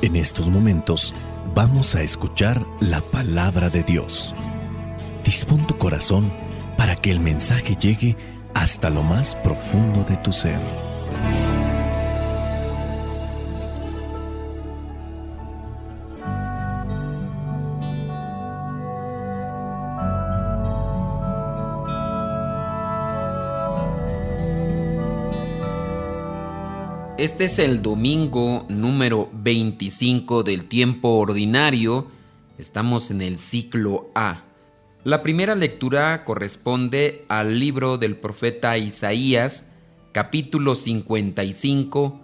En estos momentos vamos a escuchar la palabra de Dios. Dispón tu corazón para que el mensaje llegue hasta lo más profundo de tu ser. Este es el domingo número 25 del tiempo ordinario. Estamos en el ciclo A. La primera lectura corresponde al libro del profeta Isaías, capítulo 55,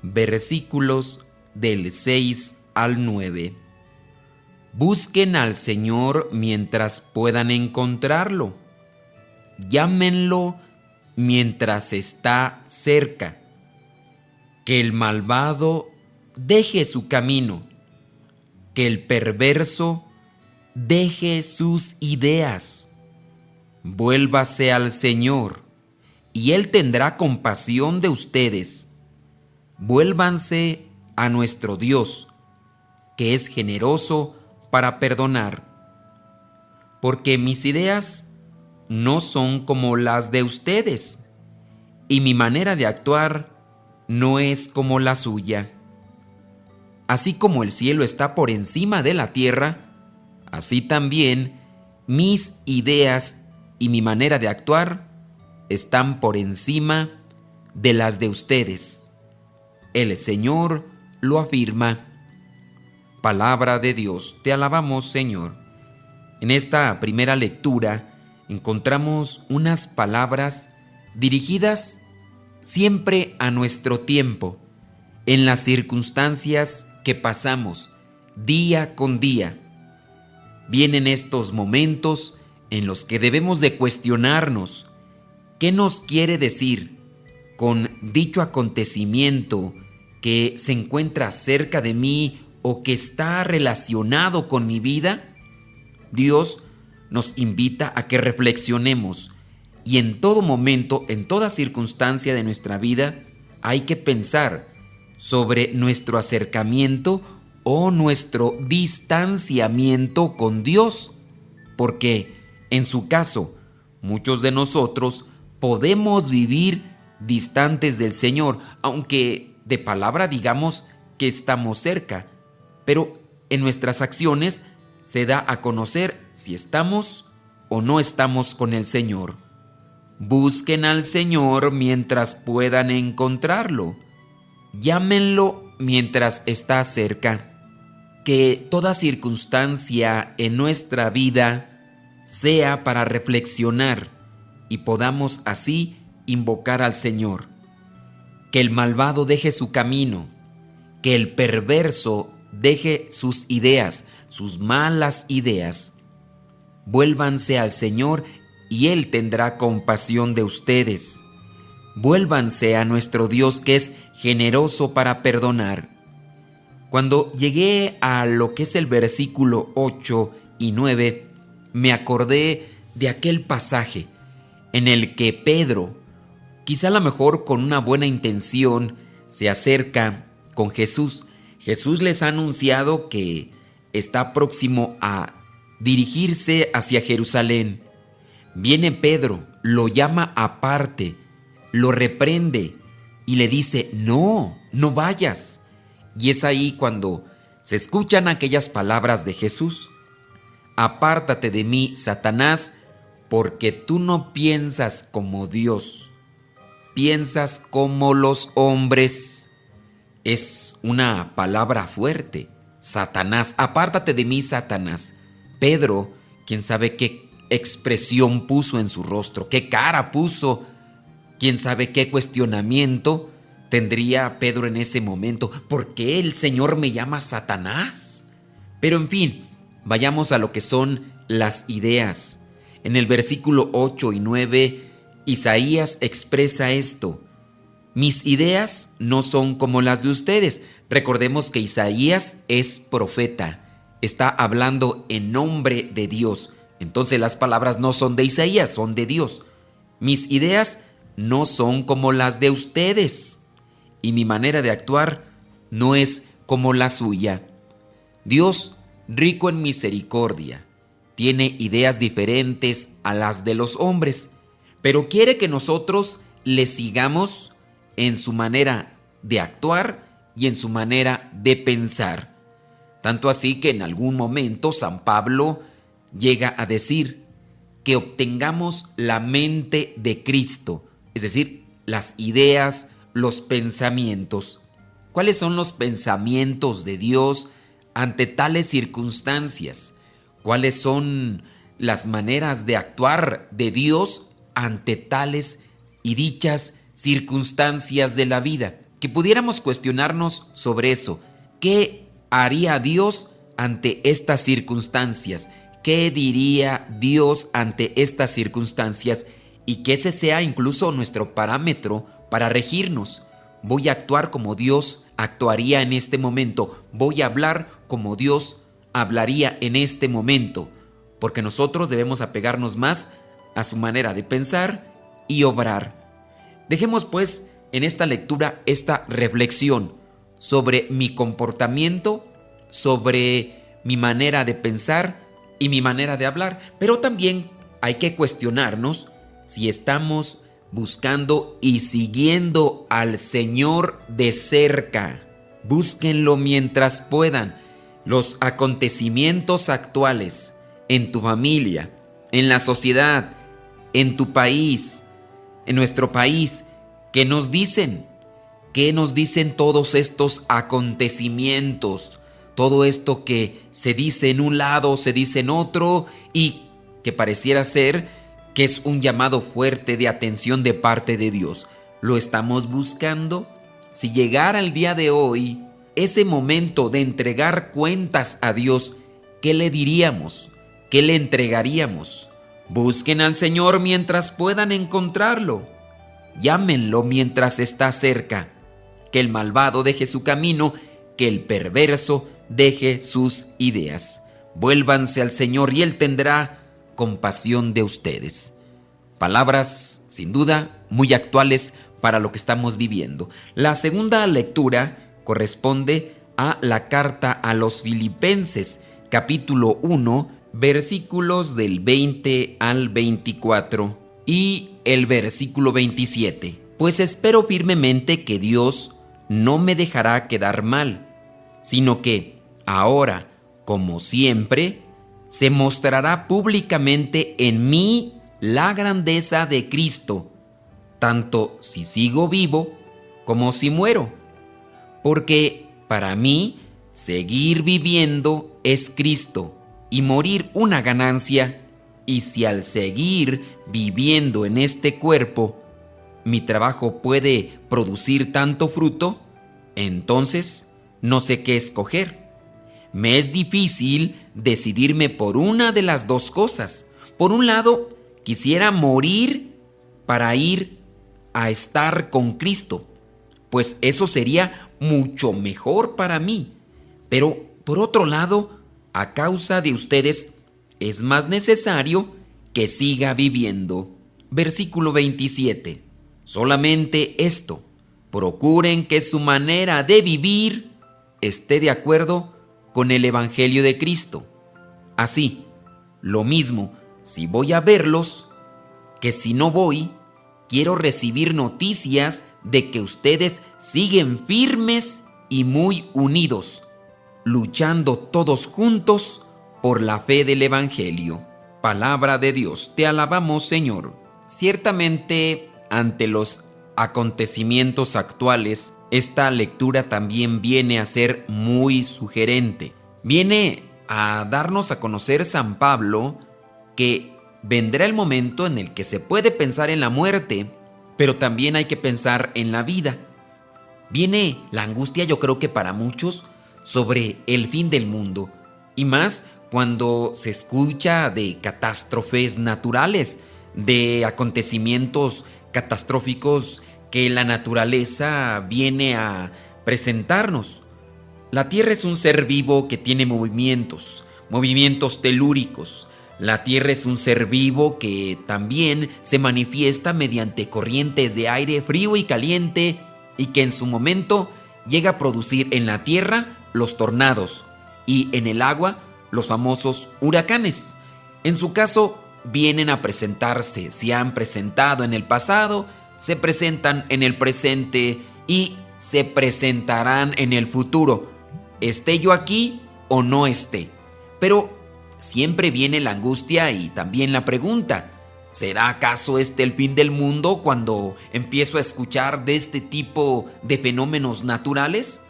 versículos del 6 al 9. Busquen al Señor mientras puedan encontrarlo. Llámenlo mientras está cerca. Que el malvado deje su camino, que el perverso deje sus ideas. Vuélvase al Señor, y Él tendrá compasión de ustedes. Vuélvanse a nuestro Dios, que es generoso para perdonar. Porque mis ideas no son como las de ustedes, y mi manera de actuar no es como la suya. Así como el cielo está por encima de la tierra, así también mis ideas y mi manera de actuar están por encima de las de ustedes. El Señor lo afirma. Palabra de Dios, te alabamos, Señor. En esta primera lectura encontramos unas palabras dirigidas siempre a nuestro tiempo, en las circunstancias que pasamos día con día. Vienen estos momentos en los que debemos de cuestionarnos qué nos quiere decir con dicho acontecimiento que se encuentra cerca de mí o que está relacionado con mi vida. Dios nos invita a que reflexionemos. Y en todo momento, en toda circunstancia de nuestra vida, hay que pensar sobre nuestro acercamiento o nuestro distanciamiento con Dios, porque en su caso, muchos de nosotros podemos vivir distantes del Señor, aunque de palabra digamos que estamos cerca, pero en nuestras acciones se da a conocer si estamos o no estamos con el Señor. Busquen al Señor mientras puedan encontrarlo. Llámenlo mientras está cerca. Que toda circunstancia en nuestra vida sea para reflexionar y podamos así invocar al Señor. Que el malvado deje su camino, que el perverso deje sus ideas, sus malas ideas. Vuélvanse al Señor y Él tendrá compasión de ustedes. Vuélvanse a nuestro Dios, que es generoso para perdonar. Cuando llegué a lo que es el versículo 8 y 9, me acordé de aquel pasaje en el que Pedro, quizá a lo mejor con una buena intención, se acerca con Jesús. Jesús les ha anunciado que está próximo a dirigirse hacia Jerusalén. Viene Pedro, lo llama aparte, lo reprende y le dice, no vayas. Y es ahí cuando se escuchan aquellas palabras de Jesús. Apártate de mí, Satanás, porque tú no piensas como Dios, piensas como los hombres. Es una palabra fuerte. Satanás, apártate de mí, Satanás. Pedro, quién sabe qué expresión puso en su rostro, qué cara puso, quién sabe qué cuestionamiento tendría Pedro en ese momento. ¿Por qué el Señor me llama Satanás? Pero en fin, vayamos a lo que son las ideas. En el versículo 8 y 9, Isaías expresa esto: mis ideas no son como las de ustedes. Recordemos que Isaías es profeta, está hablando en nombre de Dios. Entonces las palabras no son de Isaías, son de Dios. Mis ideas no son como las de ustedes, y mi manera de actuar no es como la suya. Dios, rico en misericordia, tiene ideas diferentes a las de los hombres, pero quiere que nosotros le sigamos en su manera de actuar y en su manera de pensar. Tanto así que en algún momento San Pablo llega a decir que obtengamos la mente de Cristo, es decir, las ideas, los pensamientos. ¿Cuáles son los pensamientos de Dios ante tales circunstancias? ¿Cuáles son las maneras de actuar de Dios ante tales y dichas circunstancias de la vida? Que pudiéramos cuestionarnos sobre eso. ¿Qué haría Dios ante estas circunstancias? ¿Qué diría Dios ante estas circunstancias? Y que ese sea incluso nuestro parámetro para regirnos. Voy a actuar como Dios actuaría en este momento. Voy a hablar como Dios hablaría en este momento. Porque nosotros debemos apegarnos más a su manera de pensar y obrar. Dejemos pues en esta lectura esta reflexión sobre mi comportamiento, sobre mi manera de pensar y mi manera de hablar. Pero también hay que cuestionarnos si estamos buscando y siguiendo al Señor de cerca. Búsquenlo mientras puedan. Los acontecimientos actuales en tu familia, en la sociedad, en tu país, en nuestro país, ¿qué nos dicen? ¿Qué nos dicen todos estos acontecimientos? Todo esto que se dice en un lado, se dice en otro y que pareciera ser que es un llamado fuerte de atención de parte de Dios. ¿Lo estamos buscando? Si llegara el día de hoy, ese momento de entregar cuentas a Dios, ¿qué le diríamos? ¿Qué le entregaríamos? Busquen al Señor mientras puedan encontrarlo. Llámenlo mientras está cerca. Que el malvado deje su camino, que el perverso deje sus ideas. Vuélvanse al Señor y Él tendrá compasión de ustedes. Palabras, sin duda, muy actuales para lo que estamos viviendo. La segunda lectura corresponde a la carta a los Filipenses, capítulo 1, versículos del 20 al 24 y el versículo 27. Pues espero firmemente que Dios no me dejará quedar mal, sino que ahora, como siempre, se mostrará públicamente en mí la grandeza de Cristo, tanto si sigo vivo como si muero. Porque para mí, seguir viviendo es Cristo y morir una ganancia, y si al seguir viviendo en este cuerpo, mi trabajo puede producir tanto fruto, entonces no sé qué escoger. Me es difícil decidirme por una de las dos cosas. Por un lado, quisiera morir para ir a estar con Cristo, pues eso sería mucho mejor para mí. Pero por otro lado, a causa de ustedes, es más necesario que siga viviendo. Versículo 27. Solamente esto, procuren que su manera de vivir esté de acuerdo con el Evangelio de Cristo. Así, lo mismo, si voy a verlos, que si no voy, quiero recibir noticias de que ustedes siguen firmes y muy unidos, luchando todos juntos por la fe del Evangelio. Palabra de Dios, te alabamos, Señor. Ciertamente, ante los acontecimientos actuales, esta lectura también viene a ser muy sugerente. Viene a darnos a conocer San Pablo que vendrá el momento en el que se puede pensar en la muerte, pero también hay que pensar en la vida. Viene la angustia, yo creo que para muchos, sobre el fin del mundo, y más cuando se escucha de catástrofes naturales, de acontecimientos catastróficos que la naturaleza viene a presentarnos. La Tierra es un ser vivo que tiene movimientos telúricos. La Tierra es un ser vivo que también se manifiesta mediante corrientes de aire frío y caliente y que en su momento llega a producir en la Tierra los tornados y en el agua los famosos huracanes. En su caso, vienen a presentarse, se han presentado en el pasado, se presentan en el presente y se presentarán en el futuro, esté yo aquí o no esté. Pero siempre viene la angustia y también la pregunta: ¿será acaso este el fin del mundo cuando empiezo a escuchar de este tipo de fenómenos naturales?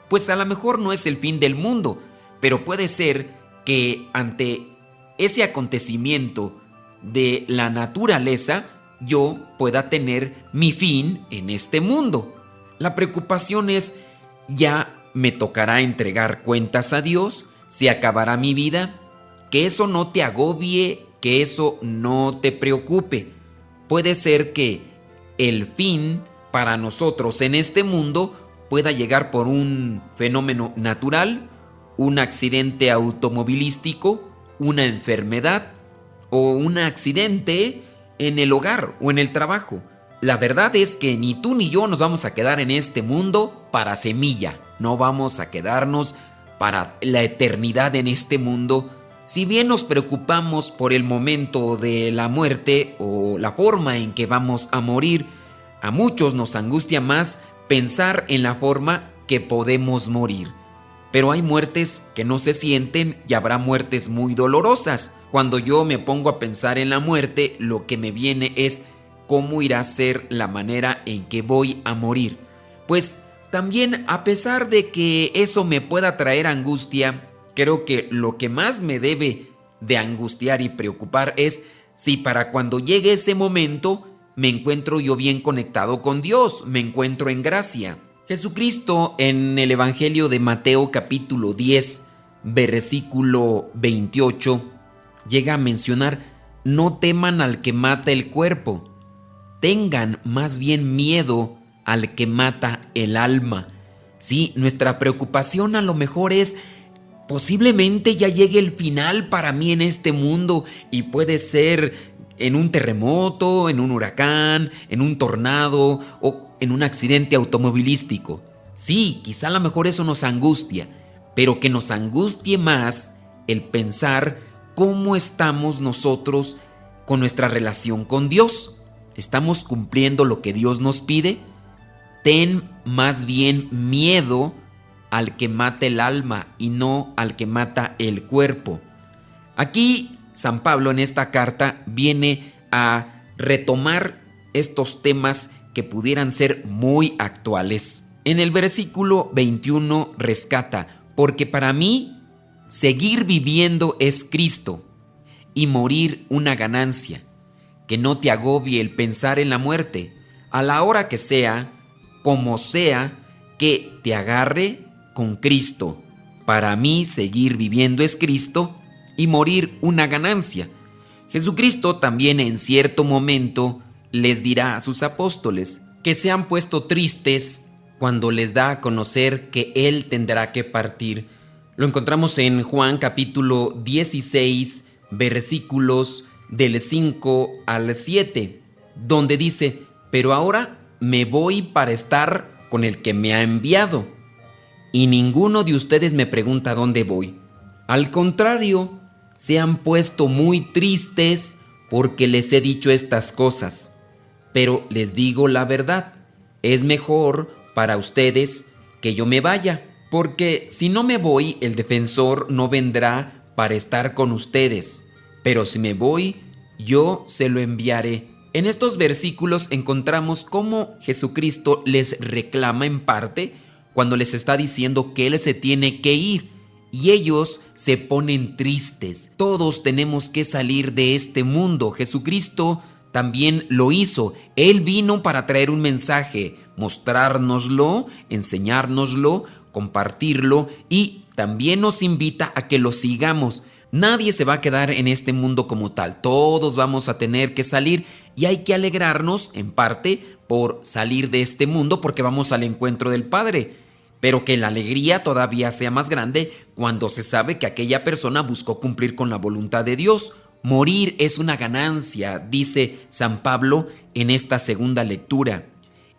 Pues a lo mejor no es el fin del mundo, pero puede ser que ante ese acontecimiento de la naturaleza yo pueda tener mi fin en este mundo. La preocupación es: ¿ya me tocará entregar cuentas a Dios? ¿Se acabará mi vida? Que eso no te agobie, que eso no te preocupe. Puede ser que el fin para nosotros en este mundo pueda llegar por un fenómeno natural, un accidente automovilístico, una enfermedad o un accidente en el hogar o en el trabajo. La verdad es que ni tú ni yo nos vamos a quedar en este mundo para semilla. No vamos a quedarnos para la eternidad en este mundo. Si bien nos preocupamos por el momento de la muerte o la forma en que vamos a morir, a muchos nos angustia más pensar en la forma que podemos morir. Pero hay muertes que no se sienten y habrá muertes muy dolorosas. Cuando yo me pongo a pensar en la muerte, lo que me viene es: ¿cómo irá a ser la manera en que voy a morir? Pues también, a pesar de que eso me pueda traer angustia, creo que lo que más me debe de angustiar y preocupar es si para cuando llegue ese momento me encuentro yo bien conectado con Dios, me encuentro en gracia. Jesucristo en el Evangelio de Mateo capítulo 10, versículo 28, llega a mencionar: no teman al que mata el cuerpo, tengan más bien miedo al que mata el alma. Sí, nuestra preocupación a lo mejor es: posiblemente ya llegue el final para mí en este mundo, y puede ser en un terremoto, en un huracán, en un tornado o en un accidente automovilístico. Sí, quizá a lo mejor eso nos angustia, pero que nos angustie más el pensar cómo estamos nosotros con nuestra relación con Dios. ¿Estamos cumpliendo lo que Dios nos pide? Ten más bien miedo al que mata el alma y no al que mata el cuerpo. Aquí San Pablo en esta carta viene a retomar estos temas que pudieran ser muy actuales. En el versículo 21 rescata: porque para mí seguir viviendo es Cristo y morir una ganancia. Que no te agobie el pensar en la muerte, a la hora que sea, como sea, que te agarre con Cristo. Para mí seguir viviendo es Cristo y morir una ganancia. Jesucristo también en cierto momento les dirá a sus apóstoles que se han puesto tristes cuando les da a conocer que Él tendrá que partir. Lo encontramos en Juan capítulo 16, versículos del 5 al 7, donde dice: pero ahora me voy para estar con el que me ha enviado, y ninguno de ustedes me pregunta dónde voy. Al contrario, se han puesto muy tristes porque les he dicho estas cosas. Pero les digo la verdad, es mejor para ustedes que yo me vaya, porque si no me voy, el defensor no vendrá para estar con ustedes, pero si me voy, yo se lo enviaré. En estos versículos encontramos cómo Jesucristo les reclama en parte cuando les está diciendo que Él se tiene que ir, y ellos se ponen tristes. Todos tenemos que salir de este mundo. Jesucristo también lo hizo. Él vino para traer un mensaje, mostrárnoslo, enseñárnoslo, compartirlo, y también nos invita a que lo sigamos. Nadie se va a quedar en este mundo como tal. Todos vamos a tener que salir, y hay que alegrarnos en parte por salir de este mundo porque vamos al encuentro del Padre. Pero que la alegría todavía sea más grande cuando se sabe que aquella persona buscó cumplir con la voluntad de Dios. Morir es una ganancia, dice San Pablo en esta segunda lectura.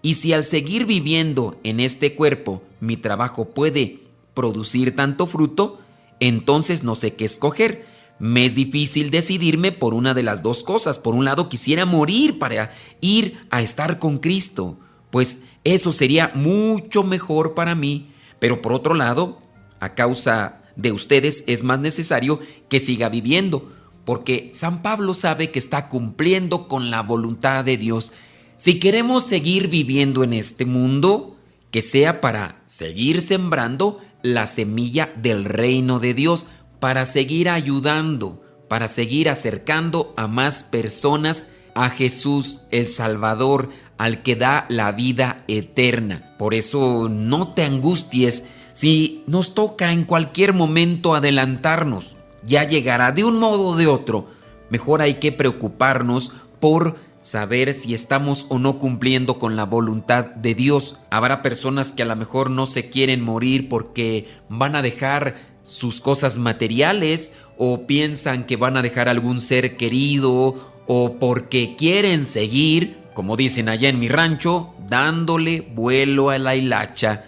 Y si al seguir viviendo en este cuerpo mi trabajo puede producir tanto fruto, entonces no sé qué escoger. Me es difícil decidirme por una de las dos cosas. Por un lado, quisiera morir para ir a estar con Cristo, pues eso sería mucho mejor para mí. Pero por otro lado, a causa de ustedes es más necesario que siga viviendo, porque San Pablo sabe que está cumpliendo con la voluntad de Dios. Si queremos seguir viviendo en este mundo, que sea para seguir sembrando la semilla del reino de Dios, para seguir ayudando, para seguir acercando a más personas a Jesús el Salvador, al que da la vida eterna. Por eso no te angusties si nos toca en cualquier momento adelantarnos. Ya llegará de un modo o de otro. Mejor hay que preocuparnos por saber si estamos o no cumpliendo con la voluntad de Dios. Habrá personas que a lo mejor no se quieren morir porque van a dejar sus cosas materiales, o piensan que van a dejar algún ser querido, o porque quieren seguir, como dicen allá en mi rancho, dándole vuelo a la hilacha.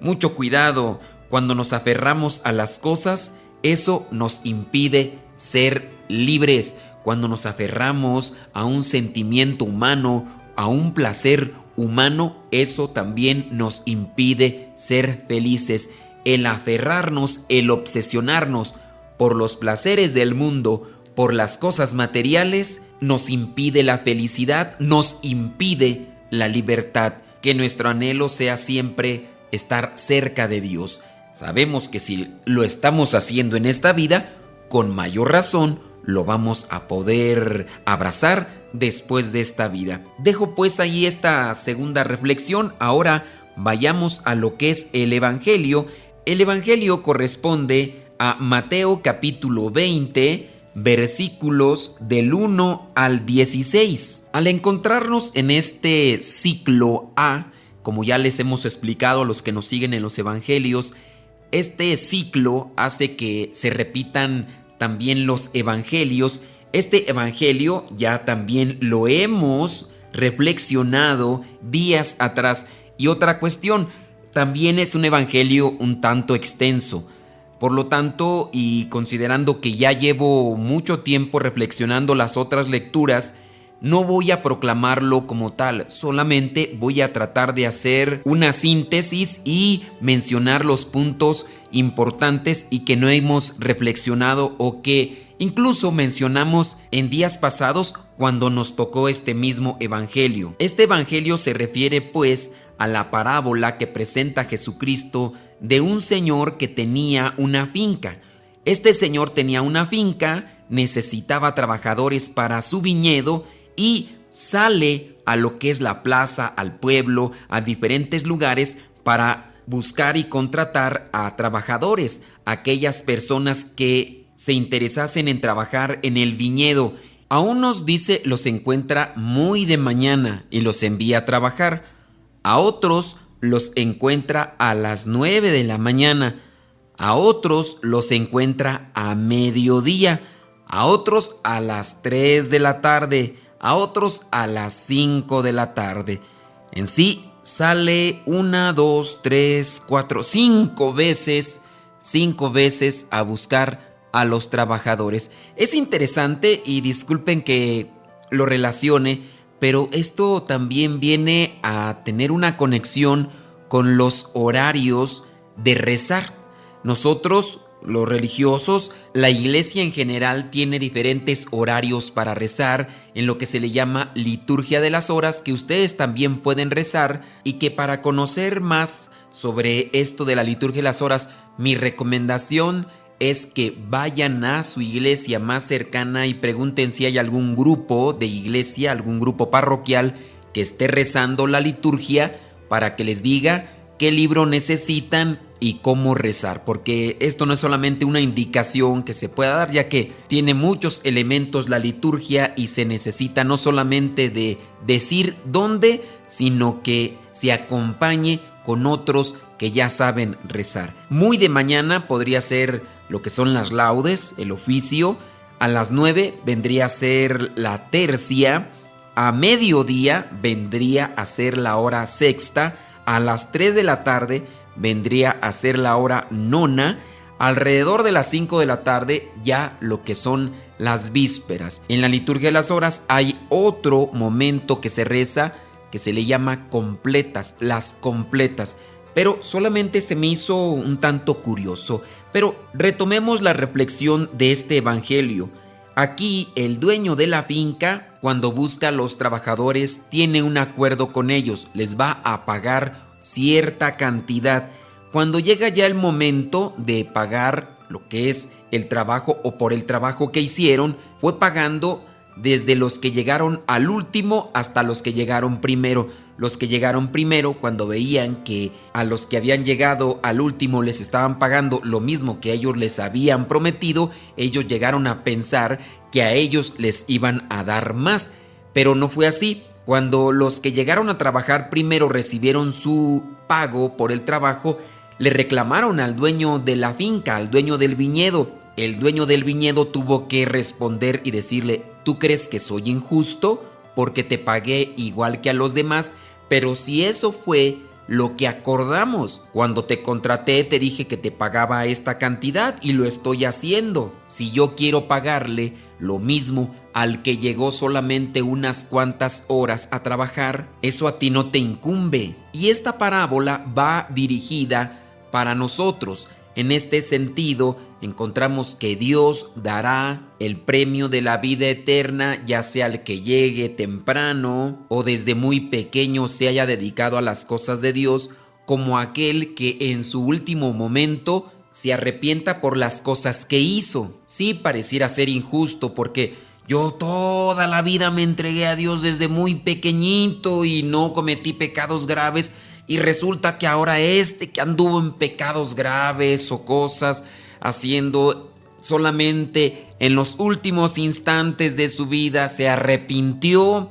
Mucho cuidado, cuando nos aferramos a las cosas, eso nos impide ser libres. Cuando nos aferramos a un sentimiento humano, a un placer humano, eso también nos impide ser felices. El aferrarnos, el obsesionarnos por los placeres del mundo, por las cosas materiales, nos impide la felicidad, nos impide la libertad. Que nuestro anhelo sea siempre estar cerca de Dios. Sabemos que si lo estamos haciendo en esta vida, con mayor razón lo vamos a poder abrazar después de esta vida. Dejo pues ahí esta segunda reflexión. Ahora vayamos a lo que es el Evangelio. El Evangelio corresponde a Mateo capítulo 20, versículos del 1 al 16. Al encontrarnos en este ciclo A, como ya les hemos explicado a los que nos siguen en los Evangelios, este ciclo hace que se repitan también los Evangelios. Este Evangelio ya también lo hemos reflexionado días atrás. Y otra cuestión, también es un evangelio un tanto extenso. Por lo tanto, y considerando que ya llevo mucho tiempo reflexionando las otras lecturas, no voy a proclamarlo como tal, solamente voy a tratar de hacer una síntesis y mencionar los puntos importantes y que no hemos reflexionado o que incluso mencionamos en días pasados cuando nos tocó este mismo evangelio. Este evangelio se refiere pues a la parábola que presenta Jesucristo de un señor que tenía una finca. Este señor tenía una finca, necesitaba trabajadores para su viñedo y sale a lo que es la plaza, al pueblo, a diferentes lugares para buscar y contratar a trabajadores, aquellas personas que se interesasen en trabajar en el viñedo. A unos, dice, los encuentra muy de mañana y los envía a trabajar. A otros los encuentra a las 9 de la mañana, a otros los encuentra a mediodía, a otros a las 3 de la tarde, a otros a las 5 de la tarde. En sí sale 1, 2, 3, 4, 5 veces a buscar a los trabajadores. Es interesante y disculpen que lo relacione, pero esto también viene a tener una conexión con los horarios de rezar. Nosotros, los religiosos, la iglesia en general tiene diferentes horarios para rezar en lo que se le llama liturgia de las horas, que ustedes también pueden rezar, y que para conocer más sobre esto de la liturgia de las horas, mi recomendación es que vayan a su iglesia más cercana y pregunten si hay algún grupo de iglesia, algún grupo parroquial que esté rezando la liturgia para que les diga qué libro necesitan y cómo rezar, porque esto no es solamente una indicación que se pueda dar, ya que tiene muchos elementos la liturgia y se necesita no solamente de decir dónde, sino que se acompañe con otros que ya saben rezar. Muy de mañana podría ser lo que son las laudes, el oficio. A las 9 vendría a ser la tercia. A mediodía vendría a ser la hora sexta. A las 3 de la tarde vendría a ser la hora nona, alrededor de las 5 de la tarde, ya lo que son las vísperas. En la liturgia de las horas hay otro momento que se reza que se le llama completas, las completas, pero solamente se me hizo un tanto curioso. Pero retomemos la reflexión de este evangelio. Aquí el dueño de la finca, cuando busca a los trabajadores, tiene un acuerdo con ellos, les va a pagar cierta cantidad. Cuando llega ya el momento de pagar lo que es el trabajo o por el trabajo que hicieron, fue pagando desde los que llegaron al último hasta los que llegaron primero. Los que llegaron primero, cuando veían que a los que habían llegado al último les estaban pagando lo mismo que ellos les habían prometido, ellos llegaron a pensar que a ellos les iban a dar más. Pero no fue así. Cuando los que llegaron a trabajar primero recibieron su pago por el trabajo, le reclamaron al dueño de la finca, al dueño del viñedo. El dueño del viñedo tuvo que responder y decirle: ¿tú crees que soy injusto porque te pagué igual que a los demás? Pero si eso fue lo que acordamos, cuando te contraté te dije que te pagaba esta cantidad y lo estoy haciendo. Si yo quiero pagarle lo mismo al que llegó solamente unas cuantas horas a trabajar, eso a ti no te incumbe. Y esta parábola va dirigida para nosotros. En este sentido, encontramos que Dios dará el premio de la vida eterna, ya sea al que llegue temprano o desde muy pequeño se haya dedicado a las cosas de Dios, como aquel que en su último momento se arrepienta por las cosas que hizo. Sí, pareciera ser injusto porque yo toda la vida me entregué a Dios desde muy pequeñito y no cometí pecados graves. Y resulta que ahora que anduvo en pecados graves o cosas haciendo, solamente en los últimos instantes de su vida se arrepintió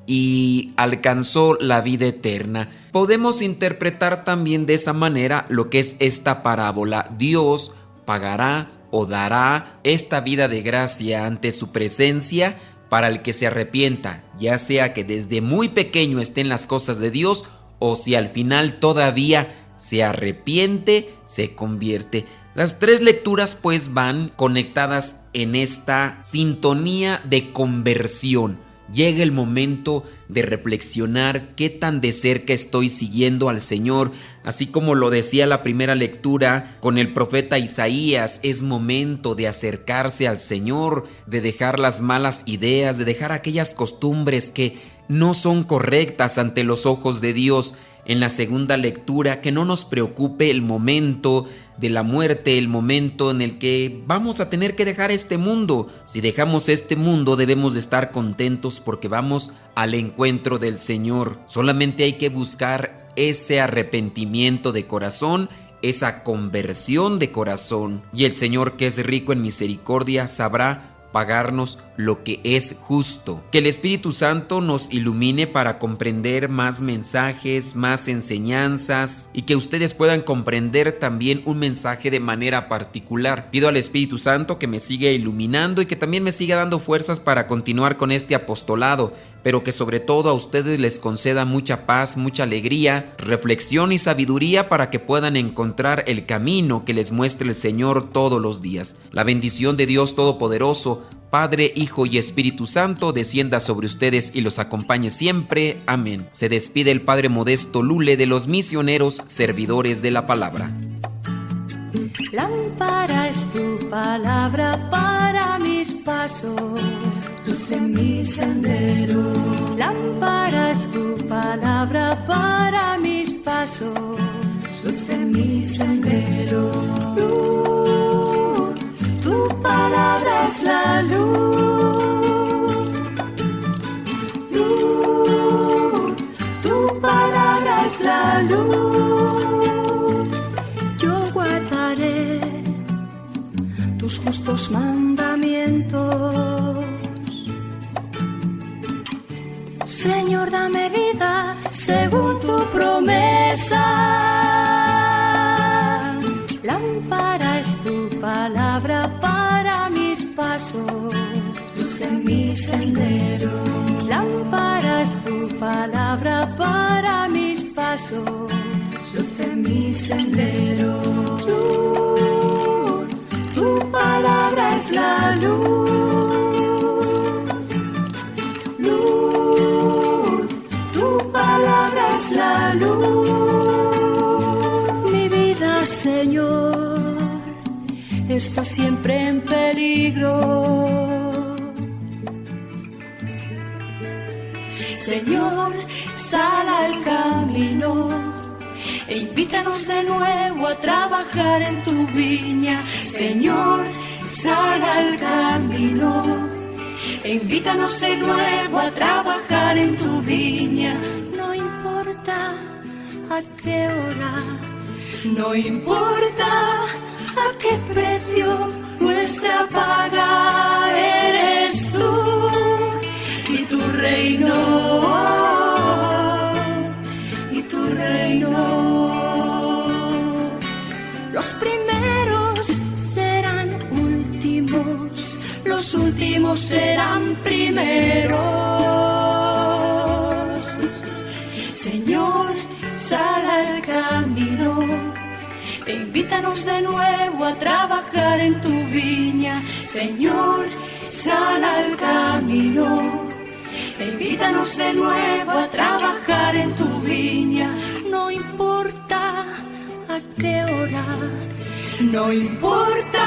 y alcanzó la vida eterna. Podemos interpretar también de esa manera lo que es esta parábola. Dios pagará o dará esta vida de gracia ante su presencia para el que se arrepienta, ya sea que desde muy pequeño esté en las cosas de Dios, o si al final todavía se arrepiente, se convierte. Las tres lecturas pues van conectadas en esta sintonía de conversión. Llega el momento de reflexionar qué tan de cerca estoy siguiendo al Señor. Así como lo decía la primera lectura con el profeta Isaías, es momento de acercarse al Señor, de dejar las malas ideas, de dejar aquellas costumbres que no son correctas ante los ojos de Dios. En la segunda lectura, que no nos preocupe el momento de la muerte, el momento en el que vamos a tener que dejar este mundo. Si dejamos este mundo, debemos de estar contentos porque vamos al encuentro del Señor. Solamente hay que buscar ese arrepentimiento de corazón, esa conversión de corazón. Y el Señor, que es rico en misericordia, sabrá pagarnos lo que es justo. Que el Espíritu Santo nos ilumine para comprender más mensajes, más enseñanzas y que ustedes puedan comprender también un mensaje de manera particular. Pido al Espíritu Santo que me siga iluminando y que también me siga dando fuerzas para continuar con este apostolado, pero que sobre todo a ustedes les conceda mucha paz, mucha alegría, reflexión y sabiduría para que puedan encontrar el camino que les muestre el Señor todos los días. La bendición de Dios Todopoderoso, Padre, Hijo y Espíritu Santo, descienda sobre ustedes y los acompañe siempre. Amén. Se despide el Padre Modesto Lule de los misioneros servidores de la palabra. Lámpara es tu palabra para mis pasos, luz en mi sendero. Lámpara es tu palabra para mis pasos, luz en mi sendero. Luz, tu palabra es la luz. Luz, tu palabra es la luz. Yo guardaré tus justos mandamientos. Señor, dame vida según tu promesa. Lámpara es tu palabra para mis pasos, luz en mi sendero. Lámpara es tu palabra para mis pasos, luz en mi sendero. Luz, tu palabra es la luz. Luz, tu palabra es la luz. Mi vida, Señor, está siempre en peligro. Señor, sal al camino e invítanos de nuevo a trabajar en tu viña. Señor, sal al camino e invítanos de nuevo a trabajar en tu viña. No importa a qué hora, no importa a qué precio, nuestra paga eres tú y tu reino, y tu reino. Los primeros serán últimos, los últimos serán primeros. Señor, sal al camino e invítanos de nuevo a trabajar en tu viña. Señor, sal al camino e invítanos de nuevo a trabajar en tu viña. No importa a qué hora, no importa